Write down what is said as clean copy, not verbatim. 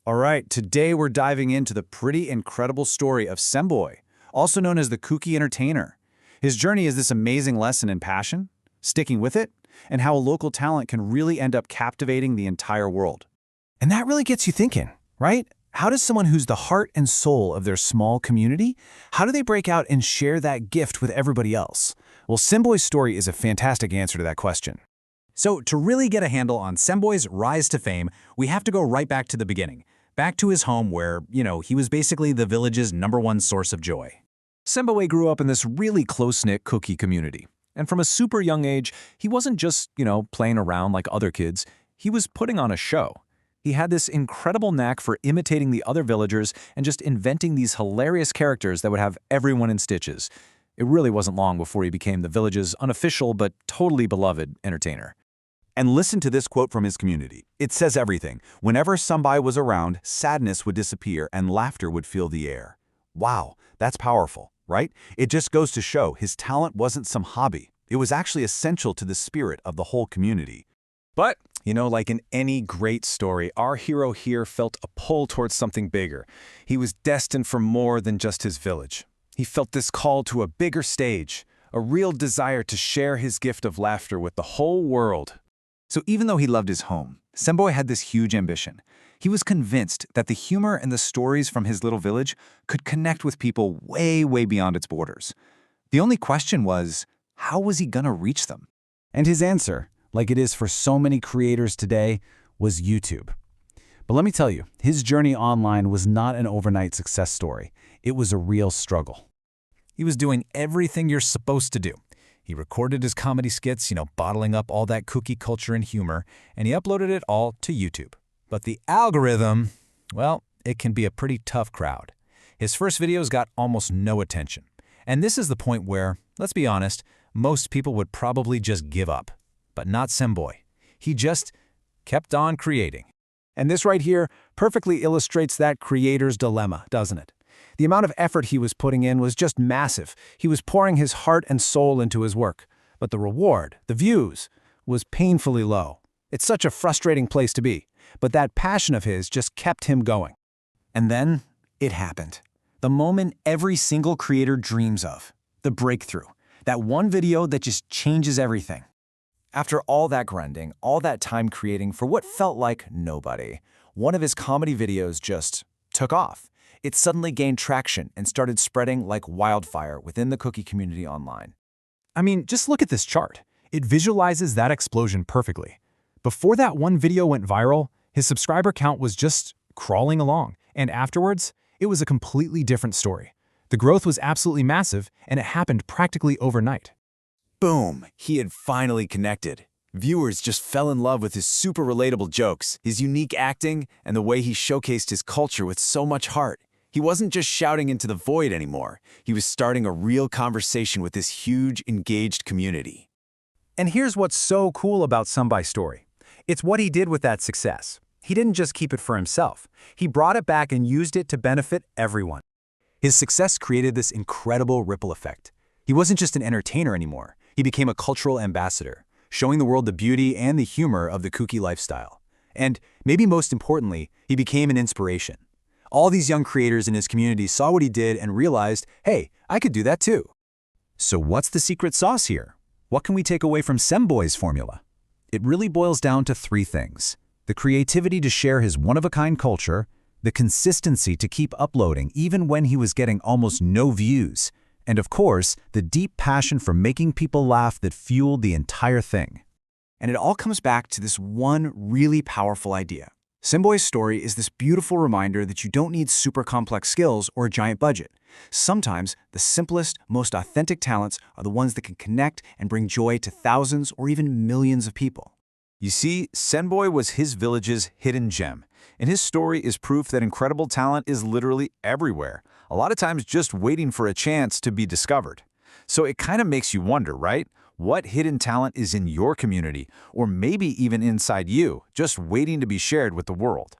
All right, today we're diving into the pretty incredible story of SEMBOI, also known as the Kuki Entertainer. His journey is this amazing lesson in passion, sticking with it, and how a local talent can really end up captivating the entire world. And that really gets you thinking, right? How does someone who's the heart and soul of their small community, how do they break out and share that gift with everybody else? Well, SEMBOI's story is a fantastic answer to that question. So to really get a handle on SEMBOI's rise to fame, we have to go right back to the beginning, back to his home where, he was basically the village's #1 source of joy. SEMBOI grew up in this really close-knit Kuki community. And from a super young age, he wasn't just, playing around like other kids. He was putting on a show. He had this incredible knack for imitating the other villagers and just inventing these hilarious characters that would have everyone in stitches. It really wasn't long before he became the village's unofficial but totally beloved entertainer. And listen to this quote from his community. It says everything. Whenever SEMBOI was around, sadness would disappear and laughter would fill the air. Wow, that's powerful, right? It just goes to show his talent wasn't some hobby. It was actually essential to the spirit of the whole community. But, like in any great story, our hero here felt a pull towards something bigger. He was destined for more than just his village. He felt this call to a bigger stage, a real desire to share his gift of laughter with the whole world. So even though he loved his home, SEMBOI had this huge ambition. He was convinced that the humor and the stories from his little village could connect with people way, way beyond its borders. The only question was, how was he gonna reach them? And his answer, like it is for so many creators today, was YouTube. But let me tell you, his journey online was not an overnight success story. It was a real struggle. He was doing everything you're supposed to do. He recorded his comedy skits, bottling up all that Kuki culture and humor, and he uploaded it all to YouTube. But the algorithm, well, it can be a pretty tough crowd. His first videos got almost no attention. And this is the point where, let's be honest, most people would probably just give up. But not SEMBOI. He just kept on creating. And this right here perfectly illustrates that creator's dilemma, doesn't it? The amount of effort he was putting in was just massive. He was pouring his heart and soul into his work. But the reward, the views, was painfully low. It's such a frustrating place to be. But that passion of his just kept him going. And then it happened. The moment every single creator dreams of. The breakthrough. That one video that just changes everything. After all that grinding, all that time creating for what felt like nobody, one of his comedy videos just took off. It suddenly gained traction and started spreading like wildfire within the Kuki community online. I mean, just look at this chart. It visualizes that explosion perfectly. Before that one video went viral, his subscriber count was just crawling along, and afterwards, it was a completely different story. The growth was absolutely massive, and it happened practically overnight. Boom! He had finally connected. Viewers just fell in love with his super relatable jokes, his unique acting, and the way he showcased his culture with so much heart. He wasn't just shouting into the void anymore. He was starting a real conversation with this huge, engaged community. And here's what's so cool about SEMBOI's story. It's what he did with that success. He didn't just keep it for himself. He brought it back and used it to benefit everyone. His success created this incredible ripple effect. He wasn't just an entertainer anymore. He became a cultural ambassador, showing the world the beauty and the humor of the Kuki lifestyle. And maybe most importantly, he became an inspiration. All these young creators in his community saw what he did and realized, hey, I could do that too. So what's the secret sauce here? What can we take away from SEMBOI's formula? It really boils down to 3 things. The creativity to share his one-of-a-kind culture, the consistency to keep uploading even when he was getting almost no views, and of course, the deep passion for making people laugh that fueled the entire thing. And it all comes back to this one really powerful idea. SEMBOI's story is this beautiful reminder that you don't need super complex skills or a giant budget. Sometimes, the simplest, most authentic talents are the ones that can connect and bring joy to thousands or even millions of people. You see, SEMBOI was his village's hidden gem, and his story is proof that incredible talent is literally everywhere, a lot of times just waiting for a chance to be discovered. So it kind of makes you wonder, right? What hidden talent is in your community, or maybe even inside you, just waiting to be shared with the world?